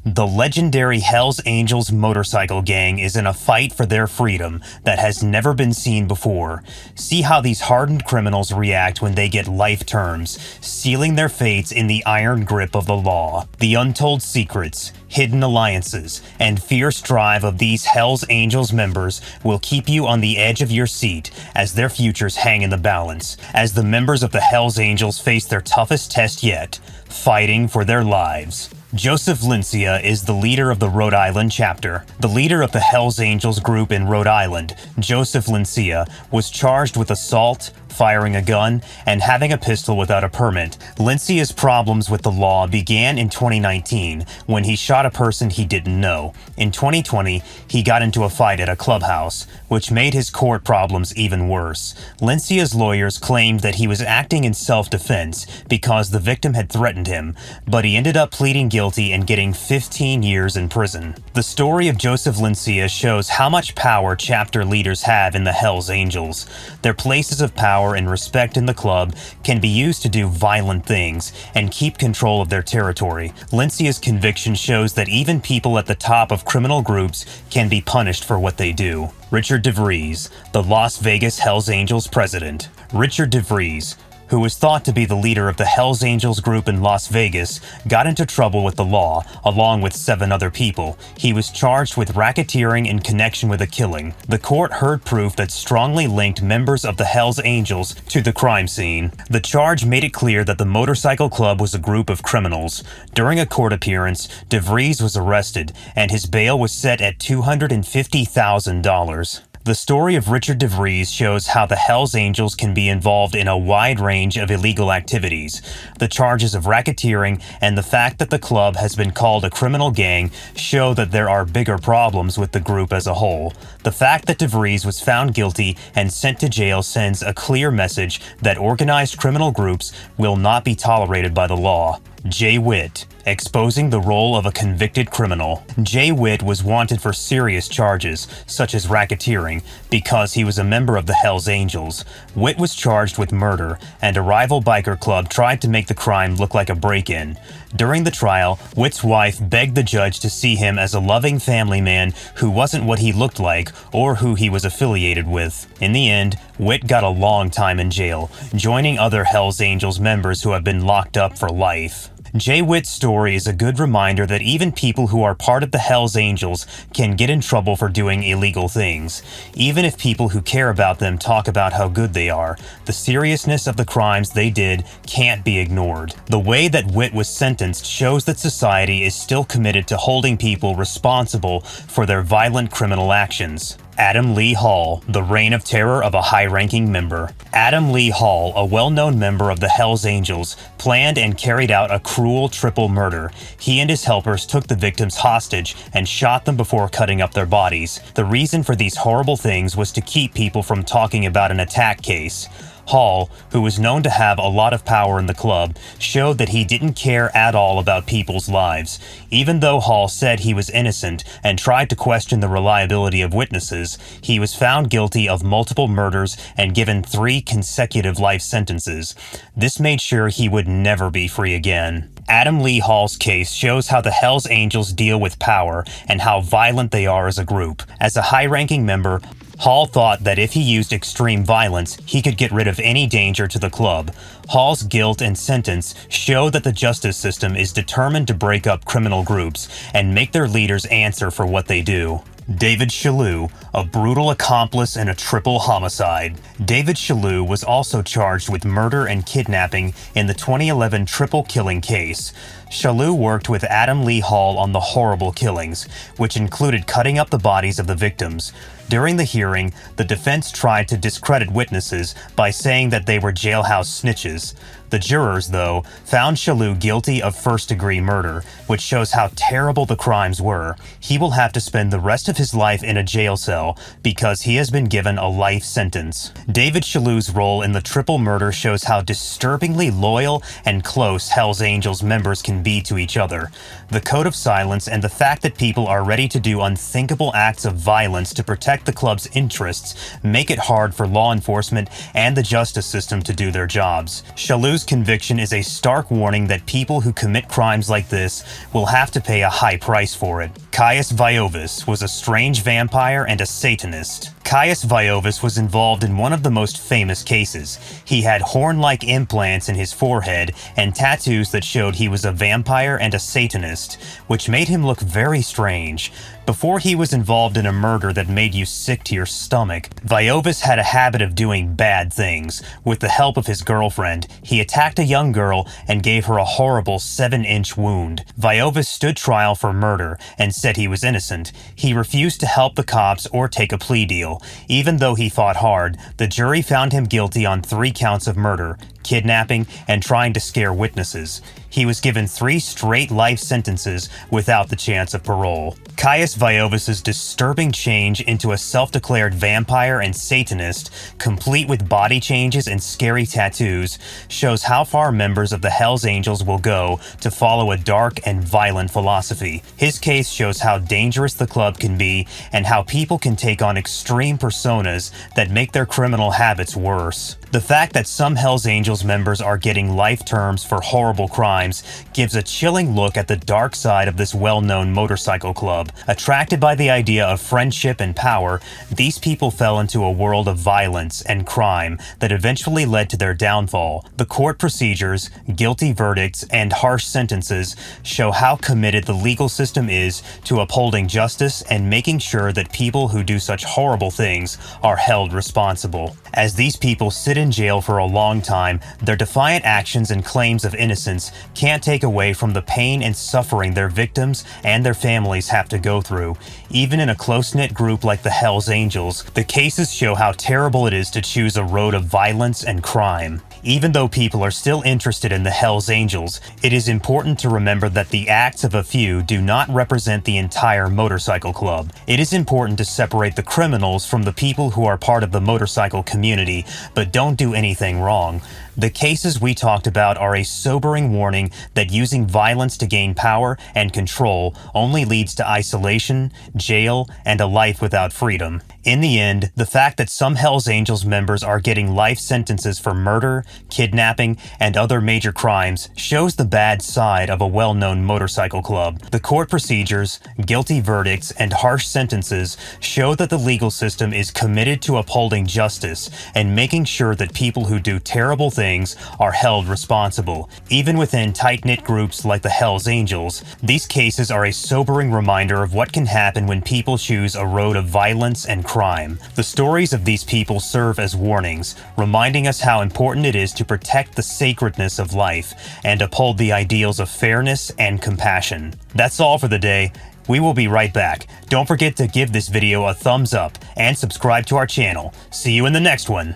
The legendary Hells Angels motorcycle gang is in a fight for their freedom that has never been seen before. See how these hardened criminals react when they get life terms, sealing their fates in the iron grip of the law. The untold secrets, hidden alliances, and fierce drive of these Hells Angels members will keep you on the edge of your seat as their futures hang in the balance, as the members of the Hells Angels face their toughest test yet, fighting for their lives. Joseph Valencia is the leader of the Rhode Island chapter. The leader of the Hells Angels group in Rhode Island, Joseph Valencia, was charged with assault, firing a gun, and having a pistol without a permit. Valencia's problems with the law began in 2019 when he shot a person he didn't know. In 2020, he got into a fight at a clubhouse, which made his court problems even worse. Valencia's lawyers claimed that he was acting in self-defense because the victim had threatened him, but he ended up pleading guilty and getting 15 years in prison. The story of Joseph Valencia shows how much power chapter leaders have in the Hells Angels. Their places of power and respect in the club can be used to do violent things and keep control of their territory. Valencia's conviction shows that even people at the top of criminal groups can be punished for what they do. Richard DeVries, the Las Vegas Hells Angels president. Richard DeVries, who was thought to be the leader of the Hells Angels group in Las Vegas, got into trouble with the law, along with 7 other people. He was charged with racketeering in connection with a killing. The court heard proof that strongly linked members of the Hells Angels to the crime scene. The charge made it clear that the motorcycle club was a group of criminals. During a court appearance, DeVries was arrested, and his bail was set at $250,000. The story of Richard DeVries shows how the Hells Angels can be involved in a wide range of illegal activities. The charges of racketeering and the fact that the club has been called a criminal gang show that there are bigger problems with the group as a whole. The fact that DeVries was found guilty and sent to jail sends a clear message that organized criminal groups will not be tolerated by the law. J. Whitt, exposing the role of a convicted criminal. J. Whitt was wanted for serious charges, such as racketeering, because he was a member of the Hells Angels. Whitt was charged with murder, and a rival biker club tried to make the crime look like a break-in. During the trial, Whitt's wife begged the judge to see him as a loving family man who wasn't what he looked like or who he was affiliated with. In the end, Whitt got a long time in jail, joining other Hells Angels members who have been locked up for life. J. Whitt's story is a good reminder that even people who are part of the Hells Angels can get in trouble for doing illegal things. Even if people who care about them talk about how good they are, the seriousness of the crimes they did can't be ignored. The way that Whitt was sentenced shows that society is still committed to holding people responsible for their violent criminal actions. Adam Lee Hall, the reign of terror of a high-ranking member. Adam Lee Hall, a well-known member of the Hells Angels, planned and carried out a cruel triple murder. He and his helpers took the victims hostage and shot them before cutting up their bodies. The reason for these horrible things was to keep people from talking about an attack case. Hall, who was known to have a lot of power in the club, showed that he didn't care at all about people's lives. Even though Hall said he was innocent and tried to question the reliability of witnesses, he was found guilty of multiple murders and given 3 consecutive life sentences. This made sure he would never be free again. Adam Lee Hall's case shows how the Hells Angels deal with power and how violent they are as a group. As a high-ranking member, Hall thought that if he used extreme violence, he could get rid of any danger to the club. Hall's guilt and sentence show that the justice system is determined to break up criminal groups and make their leaders answer for what they do. David Shallou, a brutal accomplice in a triple homicide. David Shallou was also charged with murder and kidnapping in the 2011 triple killing case. Shallou worked with Adam Lee Hall on the horrible killings, which included cutting up the bodies of the victims. During the hearing, the defense tried to discredit witnesses by saying that they were jailhouse snitches. The jurors, though, found Shallou guilty of first-degree murder, which shows how terrible the crimes were. He will have to spend the rest of his life in a jail cell because he has been given a life sentence. David Shallou's role in the triple murder shows how disturbingly loyal and close Hells Angels members can be to each other. The code of silence and the fact that people are ready to do unthinkable acts of violence to protect the club's interests make it hard for law enforcement and the justice system to do their jobs. Shallou's Shallou's conviction is a stark warning that people who commit crimes like this will have to pay a high price for it. Caius Vives was a strange vampire and a Satanist. Caius Vives was involved in one of the most famous cases. He had horn-like implants in his forehead and tattoos that showed he was a vampire and a Satanist, which made him look very strange. Before he was involved in a murder that made you sick to your stomach, Vives had a habit of doing bad things. With the help of his girlfriend, he attacked a young girl and gave her a horrible 7-inch wound. Vives stood trial for murder and said he was innocent. He refused to help the cops or take a plea deal. Even though he fought hard, the jury found him guilty on 3 counts of murder, kidnapping, and trying to scare witnesses. He was given 3 straight life sentences without the chance of parole. Caius Vives' disturbing change into a self-declared vampire and Satanist, complete with body changes and scary tattoos, shows how far members of the Hells Angels will go to follow a dark and violent philosophy. His case shows how dangerous the club can be and how people can take on extreme personas that make their criminal habits worse. The fact that some Hells Angels members are getting life terms for horrible crimes gives a chilling look at the dark side of this well-known motorcycle club. Attracted by the idea of friendship and power, these people fell into a world of violence and crime that eventually led to their downfall. The court procedures, guilty verdicts, and harsh sentences show how committed the legal system is to upholding justice and making sure that people who do such horrible things are held responsible. As these people sit in jail for a long time, their defiant actions and claims of innocence can't take away from the pain and suffering their victims and their families have to go through. Even in a close-knit group like the Hells Angels, the cases show how terrible it is to choose a road of violence and crime. Even though people are still interested in the Hells Angels, it is important to remember that the acts of a few do not represent the entire motorcycle club. It is important to separate the criminals from the people who are part of the motorcycle community, but don't do anything wrong. The cases we talked about are a sobering warning that using violence to gain power and control only leads to isolation, jail, and a life without freedom. In the end, the fact that some Hells Angels members are getting life sentences for murder, kidnapping, and other major crimes shows the bad side of a well-known motorcycle club. The court procedures, guilty verdicts, and harsh sentences show that the legal system is committed to upholding justice and making sure that people who do terrible things are held responsible. Even within tight-knit groups like the Hells Angels, these cases are a sobering reminder of what can happen when people choose a road of violence and crime. The stories of these people serve as warnings, reminding us how important it is to protect the sacredness of life and uphold the ideals of fairness and compassion. That's all for the day. We will be right back. Don't forget to give this video a thumbs up and subscribe to our channel. See you in the next one.